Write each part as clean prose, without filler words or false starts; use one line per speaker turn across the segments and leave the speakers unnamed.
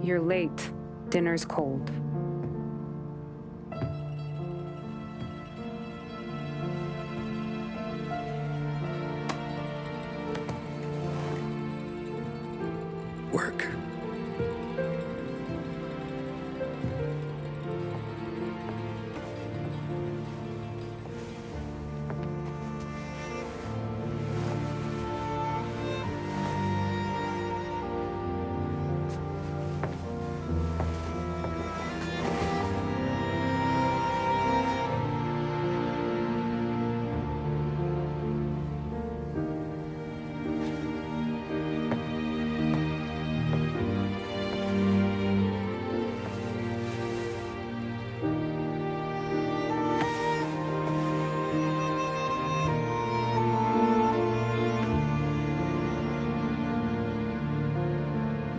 You're late. Dinner's cold.
Work.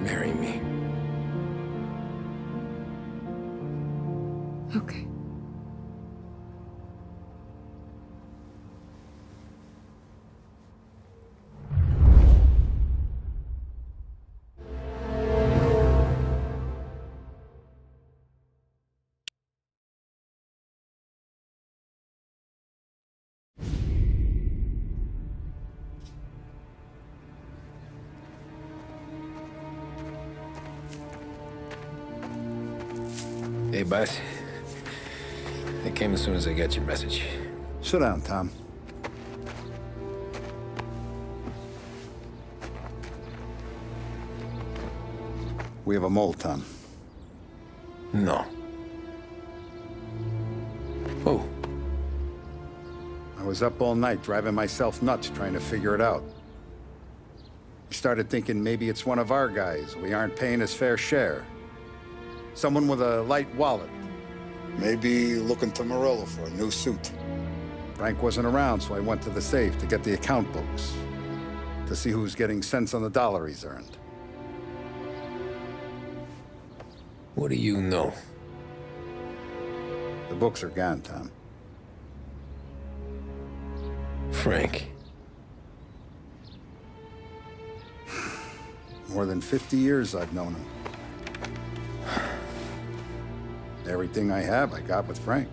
Marry me.
Okay.
Hey, boss. I came as soon as I got your message.
Sit down, Tom. We have a mole, Tom.
No. Oh.
I was up all night driving myself nuts trying to figure it out. I started thinking maybe it's one of our guys. We aren't paying his fair share. Someone with a light wallet. Maybe looking to Morello for a new suit. Frank wasn't around, so I went to the safe to get the account books. To see who's getting cents on the dollar he's earned.
What do you know?
The books are gone, Tom.
Frank.
More than 50 years I've known him. Everything I have, I got with Frank.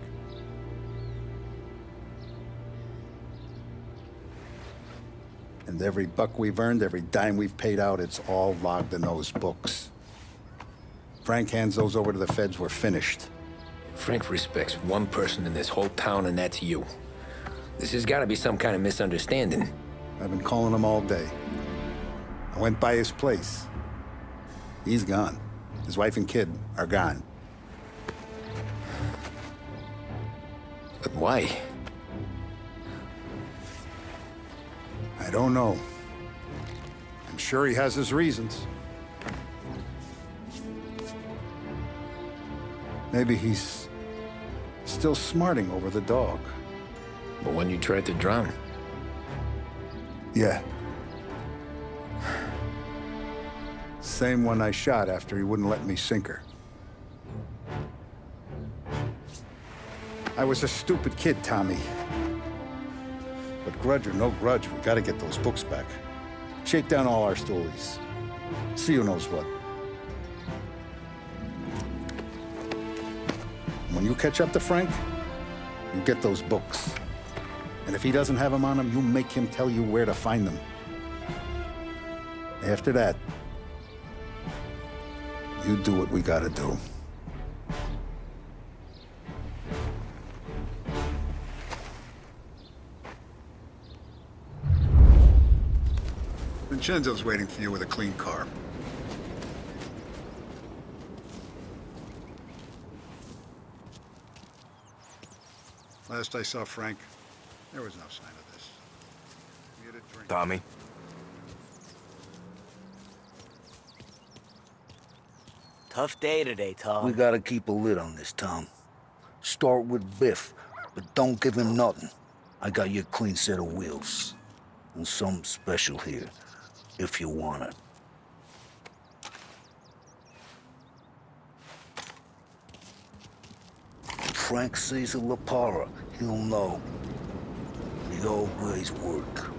And every buck we've earned, every dime we've paid out, it's all logged in those books. Frank hands those over to the feds, we're finished.
Frank respects one person in this whole town, and that's you. This has got to be some kind of misunderstanding.
I've been calling him all day. I went by his place. He's gone. His wife and kid are gone.
But why?
I don't know. I'm sure he has his reasons. Maybe he's still smarting over the dog.
The one you tried to drown?
Yeah. Same one I shot after he wouldn't let me sink her. I was a stupid kid, Tommy. But grudge or no grudge, we gotta get those books back. Shake down all our stories. See who knows what. When you catch up to Frank, you get those books. And if he doesn't have them on him, you make him tell you where to find them. After that, you do what we gotta do. Vincenzo's waiting for you with a clean car. Last I saw Frank, there was no sign of this. We had a drink.
Tommy?
Tough day today, Tom.
We gotta keep a lid on this, Tom. Start with Biff, but don't give him nothing.
I got you a clean set of wheels. And something special here, if you want it. Frank Caesar La Parra, he'll know. The old ways work.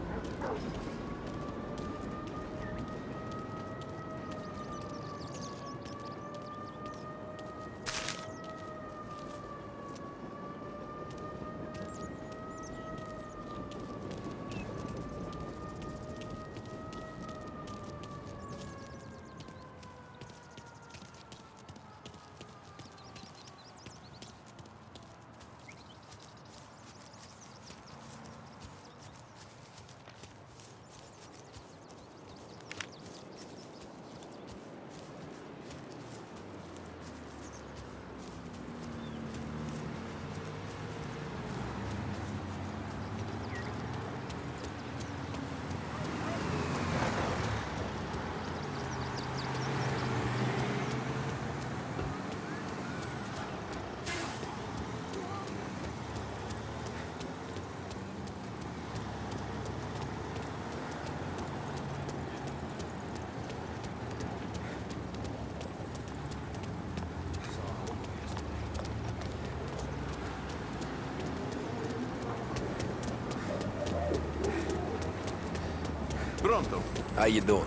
Pronto.
How you doing?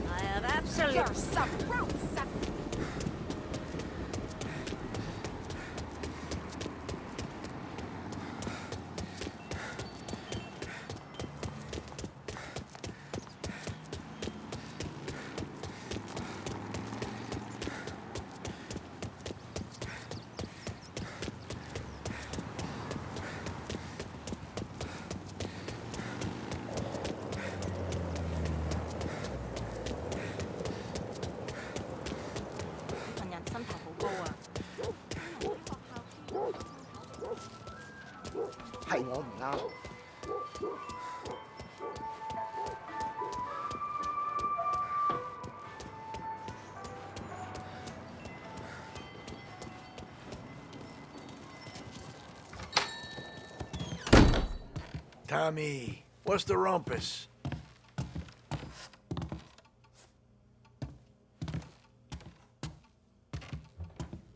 I have absolute...
You're some roots.
Tommy, what's the rumpus?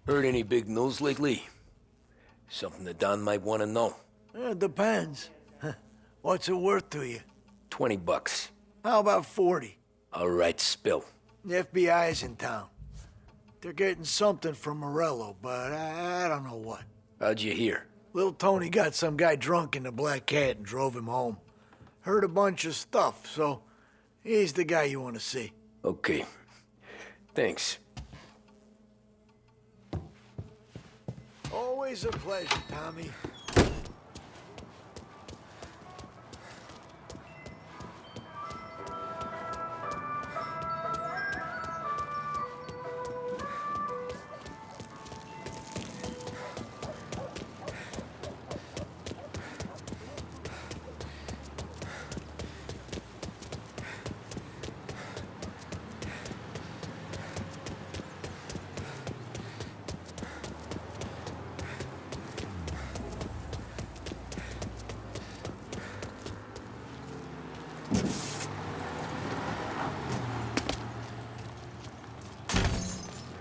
Heard any big news lately? Something that Don might want to know.
Depends. What's it worth to you?
$20.
How about 40?
All right, spill.
The FBI's in town. They're getting something from Morello, but I don't know what.
How'd you hear?
Little Tony got some guy drunk in the Black Cat and drove him home. Heard a bunch of stuff, so he's the guy you want to see.
Okay. Thanks.
Always a pleasure, Tommy.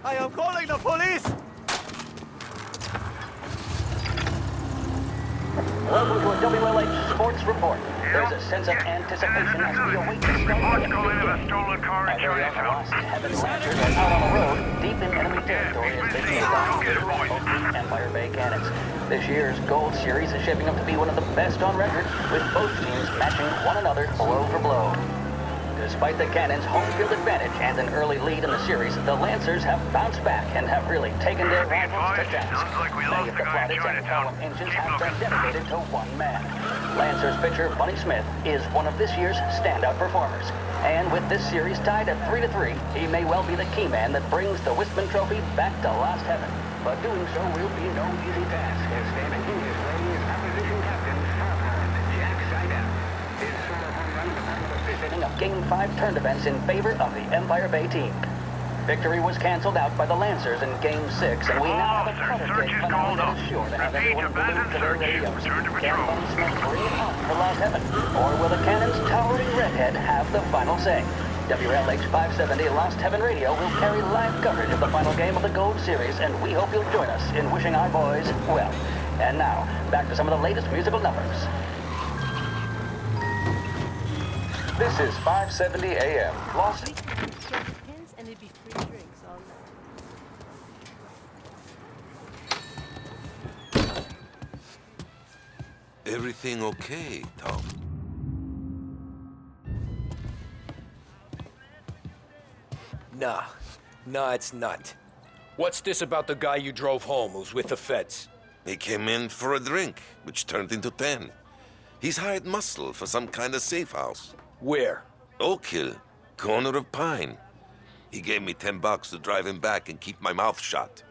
I am calling the police!
Welcome to a WLH Sports Report. There's a sense of anticipation as we await the start of the game. Our very own lost Heaven Lancers are out on the road, deep in enemy territory as they take on the Empire Bay Cannons. This year's Gold Series is shaping up to be one of the best on record, with both teams matching one another blow for blow. Despite the Cannons' home field advantage and an early lead in the series, the Lancers have bounced back and have really taken their rivals to task. Many of the plaudits and column engines have been dedicated to one man. Lancers pitcher Bunny Smith is one of this year's standout performers. And with this series tied at 3-3, he may well be the key man that brings the Wistman Trophy back to last heaven. But doing so will be no easy task, as standing in his way is opposition captain, Jack Seidel. His solo home run became the fifth inning of Game 5 turned events in favor of the Empire Bay team. Victory was canceled out by the Lancers in Game 6, and we now have a Predator finale that is sure to have everyone glued to their radios. Can Bunny Smith bring it home for Lost Heaven? Or will the cannon's towering redhead have the final say? WLH 570 Lost Heaven Radio will carry live coverage of the final game of the Gold Series, and we hope you'll join us in wishing our boys well. And now, back to some of the latest musical numbers.
This is 570 AM. Lost.
And it'd be free drinks all night.
Everything okay, Tom?
Nah, it's not. What's this about the guy you drove home who's with the feds?
He came in for a drink, which turned into 10. He's hired muscle for some kind of safe house.
Where?
Oak Hill, corner of Pine. He gave me $10 to drive him back and keep my mouth shut.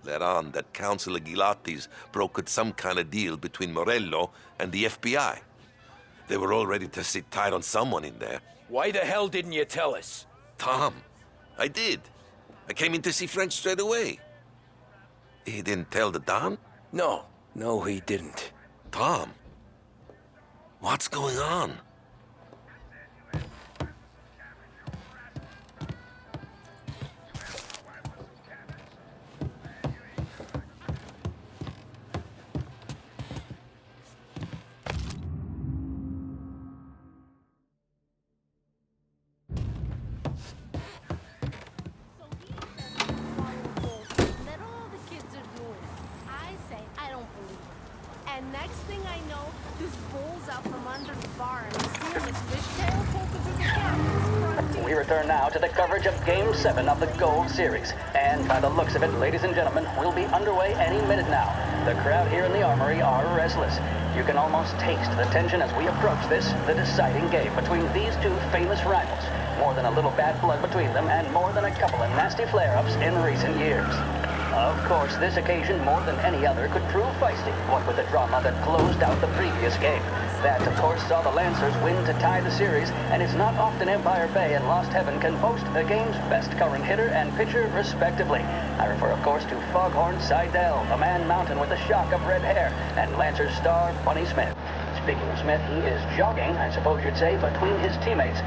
Let on that Councilor Gilatti's brokered some kind of deal between Morello and the FBI. They were all ready to sit tight on someone in there.
Why the hell didn't you tell us?
Tom, I did. I came in to see Frank straight away. He didn't tell the Don?
No, he didn't.
Tom, what's going on?
That all the kids are doing. I say I don't believe it. And next thing I know, this bull's out from under the bar and I'm seeing this fishtail poking through the captain's.
We return now to the coverage of Game 7 of the Gold Series. And by the looks of it, ladies and gentlemen, we'll be underway any minute now. The crowd here in the Armory are restless. You can almost taste the tension as we approach this, the deciding game between these two famous rivals. More than a little bad blood between them, and more than a couple of nasty flare-ups in recent years. Of course, this occasion, more than any other, could prove feisty, what with the drama that closed out the previous game. That, of course, saw the Lancers win to tie the series, and it's not often Empire Bay and Lost Heaven can boast the game's best current hitter and pitcher, respectively. I refer, of course, to Foghorn Seidel, a man mountain with a shock of red hair, and Lancers star Bunny Smith. Speaking of Smith, he is jogging, I suppose you'd say, between his teammates.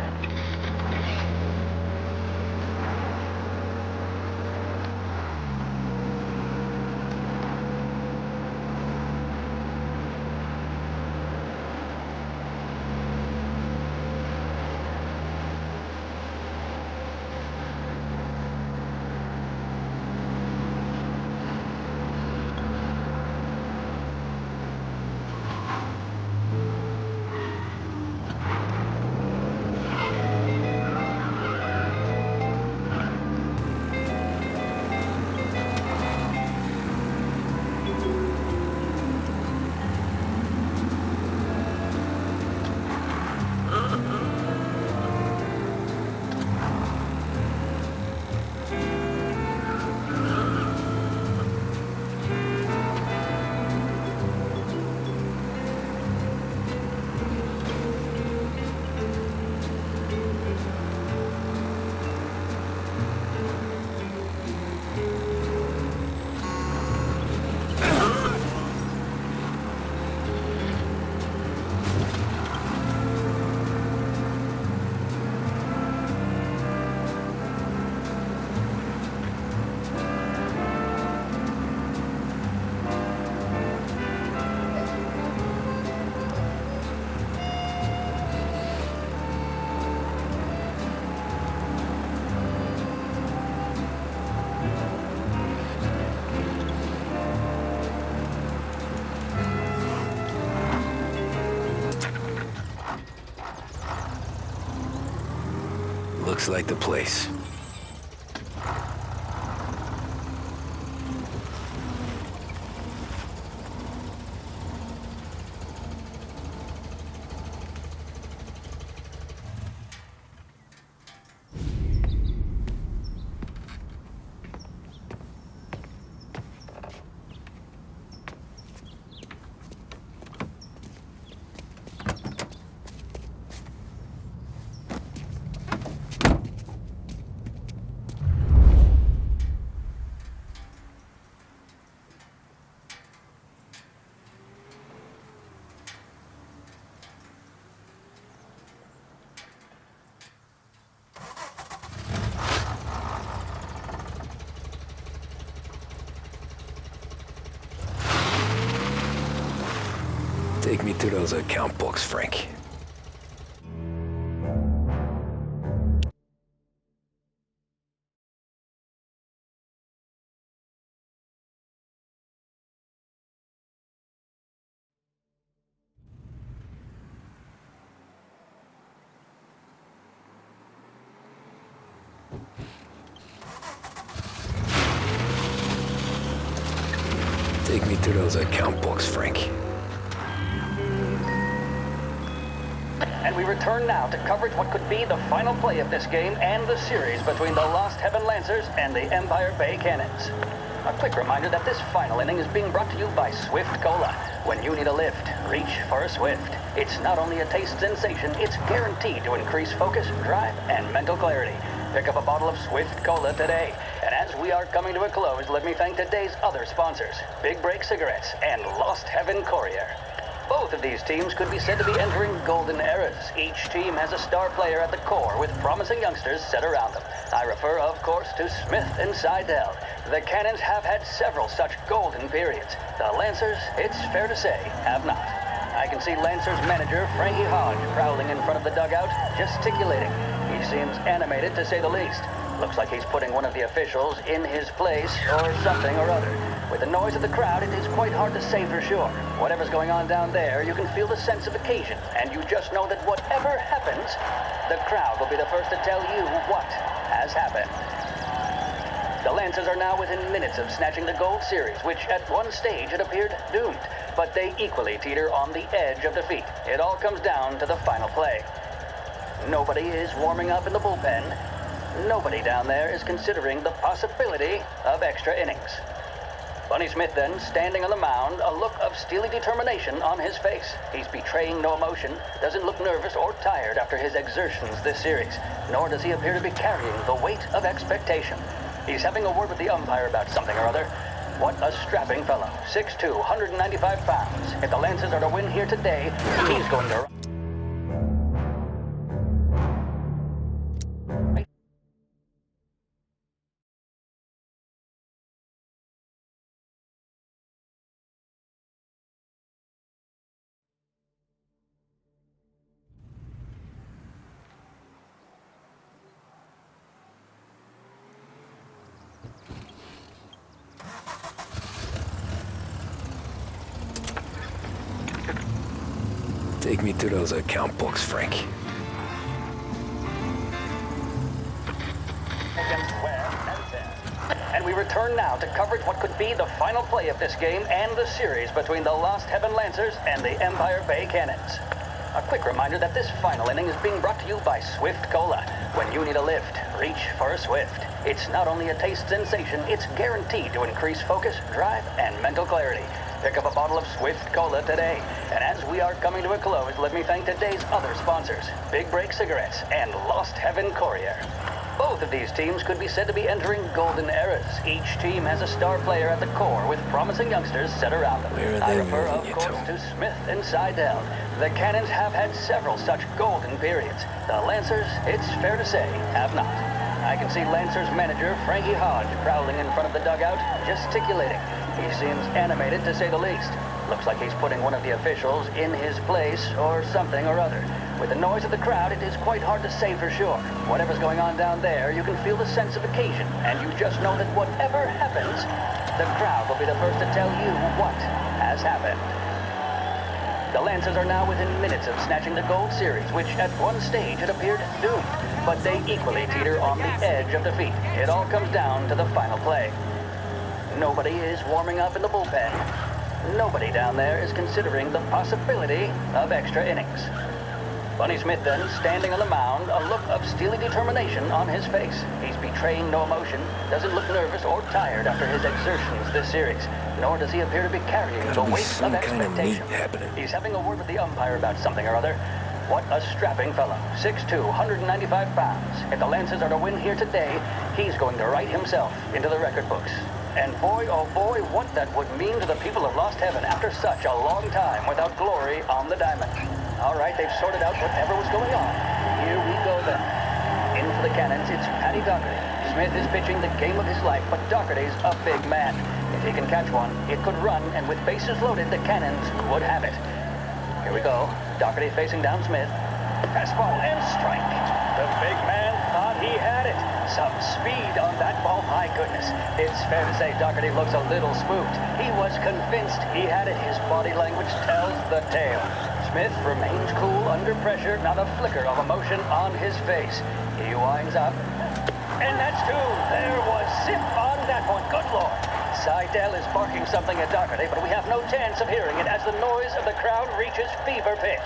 Looks like the place. Take me to those account books, Frank. Take me to those account books, Frank.
And we return now to coverage what could be the final play of this game and the series between the Lost Heaven Lancers and the Empire Bay Cannons. A quick reminder that this final inning is being brought to you by Swift Cola. When you need a lift, reach for a Swift. It's not only a taste sensation, it's guaranteed to increase focus, drive, and mental clarity. Pick up a bottle of Swift Cola today. And as we are coming to a close, let me thank today's other sponsors, Big Break Cigarettes and Lost Heaven Courier. Both of these teams could be said to be entering golden eras. Each team has a star player at the core with promising youngsters set around them. I refer, of course, to Smith and Seidel. The Cannons have had several such golden periods. The Lancers, it's fair to say, have not. I can see Lancers manager Frankie Hodge prowling in front of the dugout, gesticulating. He seems animated, to say the least. Looks like he's putting one of the officials in his place or something or other. With the noise of the crowd, it is quite hard to say for sure. Whatever's going on down there, you can feel the sense of occasion, and you just know that whatever happens, the crowd will be the first to tell you what has happened. The Lancers are now within minutes of snatching the Gold Series, which at one stage had appeared doomed, but they equally teeter on the edge of defeat. It all comes down to the final play. Nobody is warming up in the bullpen. Nobody down there is considering the possibility of extra innings. Bunny Smith then, standing on the mound, a look of steely determination on his face. He's betraying no emotion, doesn't look nervous or tired after his exertions this series, nor does he appear to be carrying the weight of expectation. He's having a word with the umpire about something or other. What a strapping fellow. 6'2", 195 pounds. If the Lancers are to win here today, he's going to...
Take me to those account books, Frank.
And we return now to coverage what could be the final play of this game and the series between the Lost Heaven Lancers and the Empire Bay Cannons. A quick reminder that this final inning is being brought to you by Swift Cola. When you need a lift, reach for a Swift. It's not only a taste sensation, it's guaranteed to increase focus, drive, and mental clarity. Pick up a bottle of Swift Cola today. And as we are coming to a close, let me thank today's other sponsors, Big Break Cigarettes and Lost Heaven Courier. Both of these teams could be said to be entering golden eras. Each team has a star player at the core with promising youngsters set around them.
Where are
I
they
refer, of
moving you
course,
to?
to Smith and Seidel. The Cannons have had several such golden periods. The Lancers, it's fair to say, have not. I can see Lancers manager Frankie Hodge prowling in front of the dugout, gesticulating. He seems animated, to say the least. Looks like he's putting one of the officials in his place or something or other. With the noise of the crowd, it is quite hard to say for sure. Whatever's going on down there, you can feel the sense of occasion, and you just know that whatever happens, the crowd will be the first to tell you what has happened. The Lancers are now within minutes of snatching the Gold Series, which at one stage had appeared doomed, but they equally teeter on the edge of defeat. It all comes down to the final play. Nobody is warming up in the bullpen. Nobody down there is considering the possibility of extra innings. Bunny Smith then, standing on the mound, a look of steely determination on his face. He's betraying no emotion, doesn't look nervous or tired after his exertions this series, nor does he appear to be carrying the weight of expectation. He's having a word with the umpire about something or other. What a strapping fellow. 6'2", 195 pounds. If the Lancers are to win here today, he's going to write himself into the record books. And boy, oh boy, what that would mean to the people of Lost Heaven after such a long time without glory on the diamond. All right, they've sorted out whatever was going on. Here we go then. In for the Cannons, it's Paddy Doherty. Smith is pitching the game of his life, but Doherty's a big man. If he can catch one, it could run, and with bases loaded, the Cannons would have it. Here we go. Doherty facing down Smith. Fastball and strike. The big man thought he had it. Some speed on that ball. My goodness. It's fair to say Doherty looks a little spooked. He was convinced he had it. His body language tells the tale. Smith remains cool under pressure, not a flicker of emotion on his face. He winds up. And that's two. There was zip on that one. Good Lord. Seidel is barking something at Doherty, but we have no chance of hearing it as the noise of the crowd reaches fever pitch.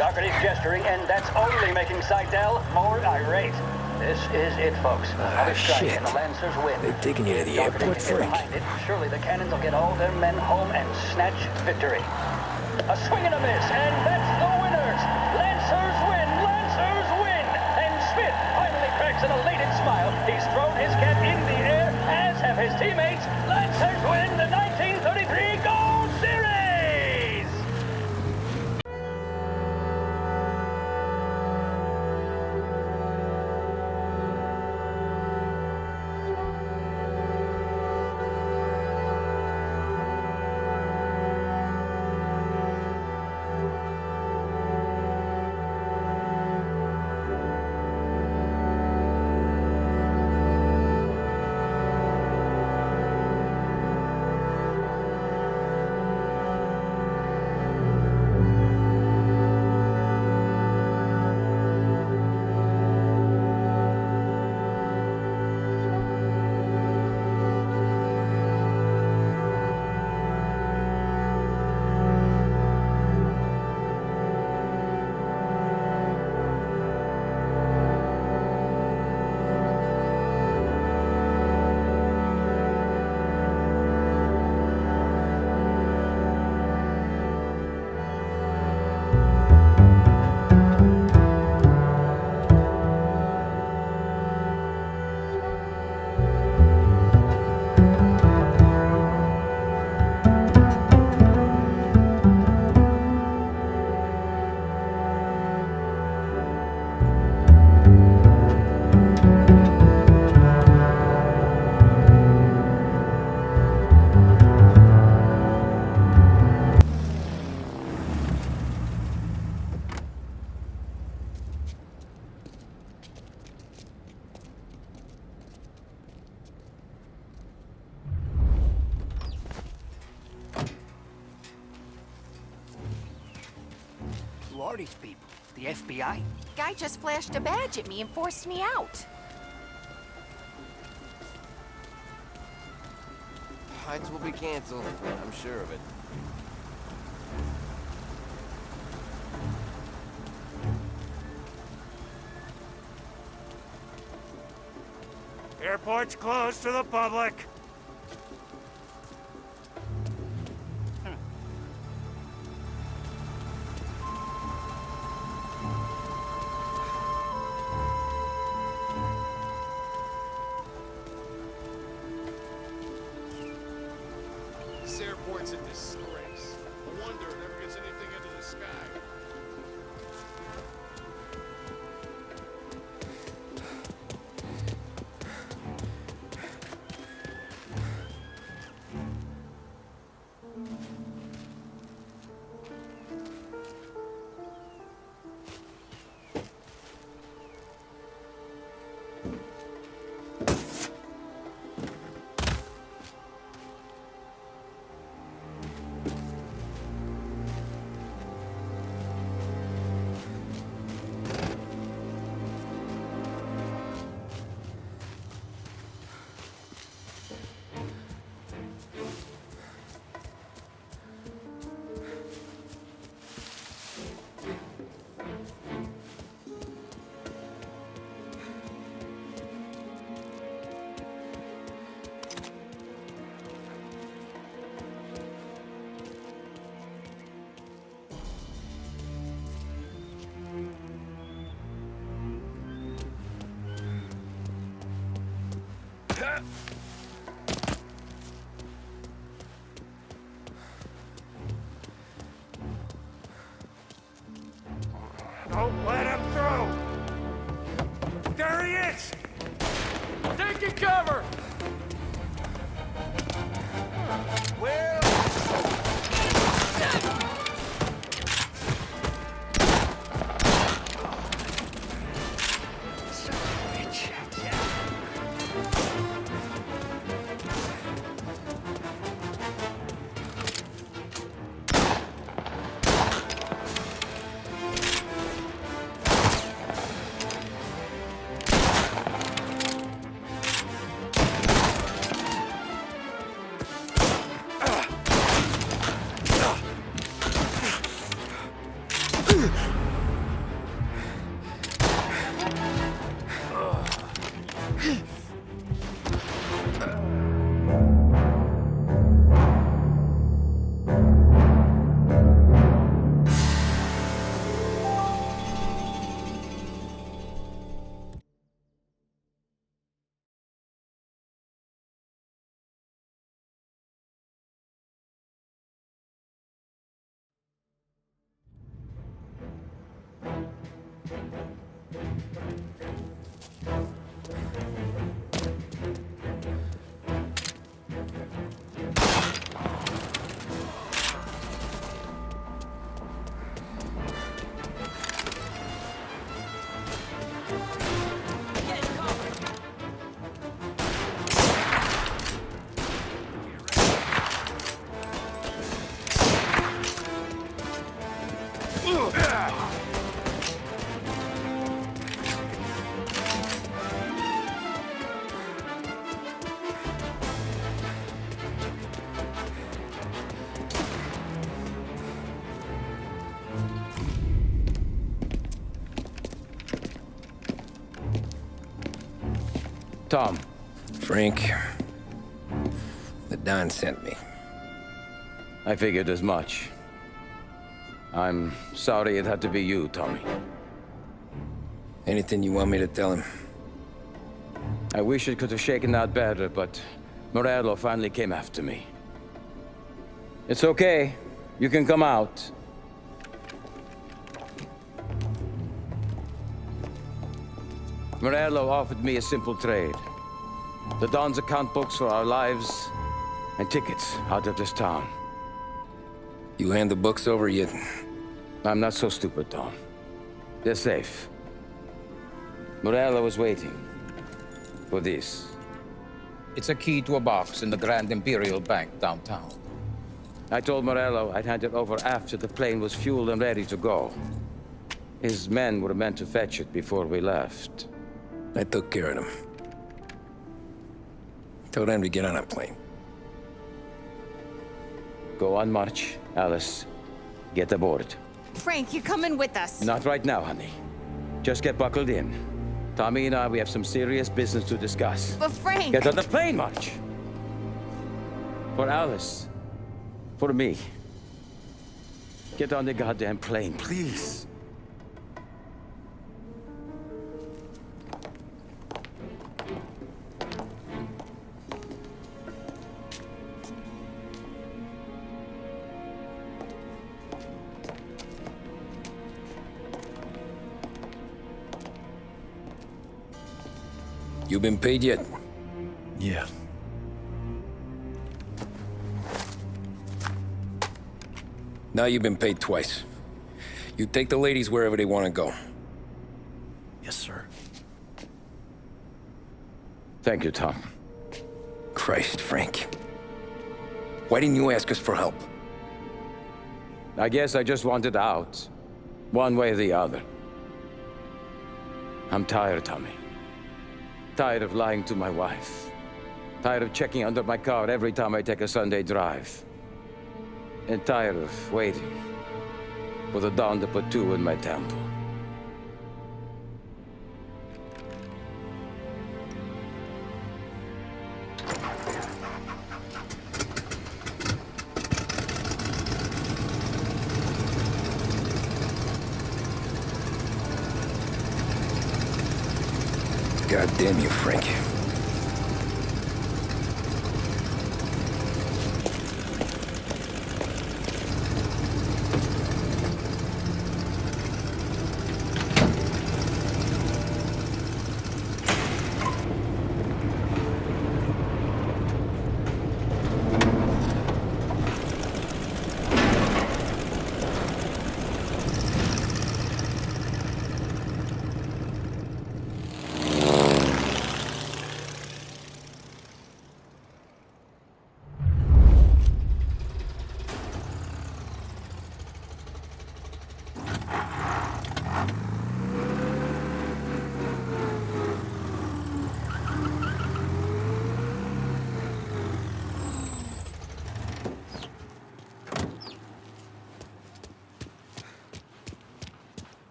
Doherty's gesturing, and that's only making Seidel more irate. This is it, folks. Another strike,
Shit.
and the Lancers win.
They're taking you to the
Doherty
airport,
can get
Frank.
behind it. Surely the Cannons will get all their men home and snatch victory. A swing and a miss, and that's the winners. Lancers win. Lancers win. And Smith finally cracks an elated smile. He's thrown his cap in the air, as have his teammates. Lancers win the 1933 Gold Series!
Who are these people? The FBI?
Guy just flashed a badge at me and forced me out.
Flights will be canceled. I'm sure of it.
Airport's closed to the public.
This airport's a disgrace. No wonder it never gets anything into the sky.
Don't let him through! There he is! Taking cover!
Well...
Tom. Frank. The Don sent me.
I figured as much. I'm sorry it had to be you, Tommy.
Anything you want me to tell him?
I wish it could have shaken out better, but Morello finally came after me. It's okay. You can come out. Morello offered me a simple trade. The Don's account books for our lives and tickets out of this town.
You hand the books over yet?
I'm not so stupid, Don. They're safe. Morello was waiting for this.
It's a key to a box in the Grand Imperial Bank downtown.
I told Morello I'd hand it over after the plane was fueled and ready to go. His men were meant to fetch it before we left.
I took care of them. Told them to get on a plane.
Go on, March. Alice, get aboard.
Frank, you're coming with us.
Not right now, honey. Just get buckled in. Tommy and I, we have some serious business to discuss.
But Frank...
Get on the plane, March! For Alice. For me. Get on the goddamn plane, please.
You been paid yet?
Yeah.
Now you've been paid twice. You take the ladies wherever they want to go.
Yes, sir.
Thank you, Tom.
Christ, Frank. Why didn't you ask us for help?
I guess I just wanted out. One way or the other. I'm tired, Tommy. Tired of lying to my wife. Tired of checking under my car every time I take a Sunday drive. And tired of waiting for the Dawn to put two in my temple.
God damn you, Frank.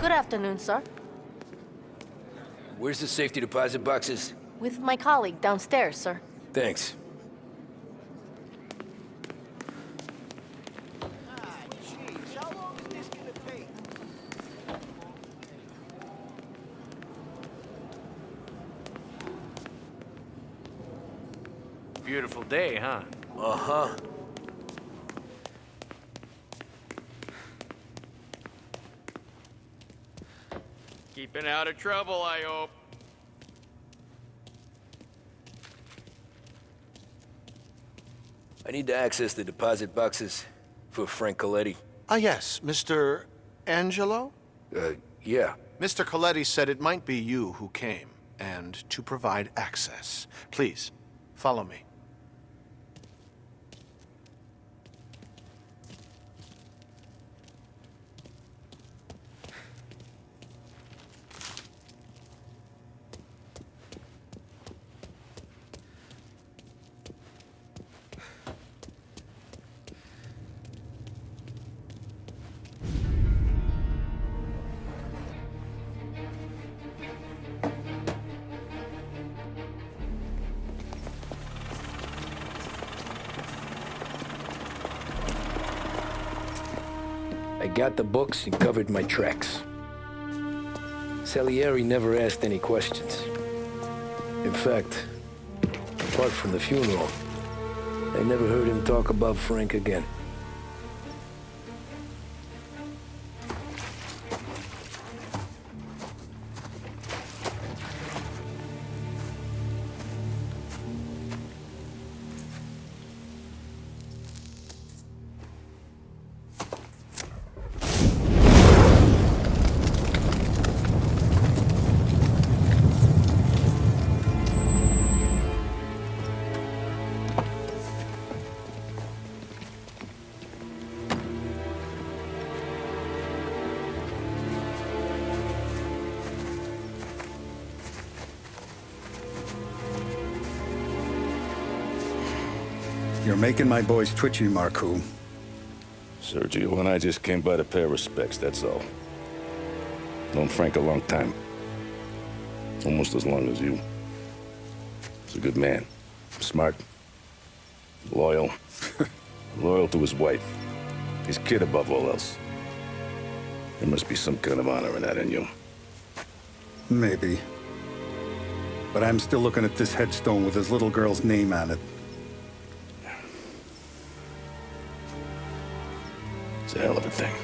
Good afternoon, sir.
Where's the safety deposit boxes?
With my colleague downstairs, sir.
Thanks.
Beautiful day, huh?
Uh-huh.
Keeping out of trouble, I hope.
I need to access the deposit boxes for Frank Coletti.
Ah, yes, Mr. Angelo?
Yeah.
Mr. Coletti said it might be you who came, and to provide access. Please, follow me.
I got the books and covered my tracks. Salieri never asked any questions. In fact, apart from the funeral, I never heard him talk about Frank again.
You're making my boys twitchy, Marku.
Sergio and I just came by to pay our respects, that's all. Known Frank a long time. Almost as long as you. He's a good man. Smart. Loyal. Loyal to his wife. His kid above all else. There must be some kind of honor in that in you.
Maybe. But I'm still looking at this headstone with his little girl's name on it.
It's a hell of a thing.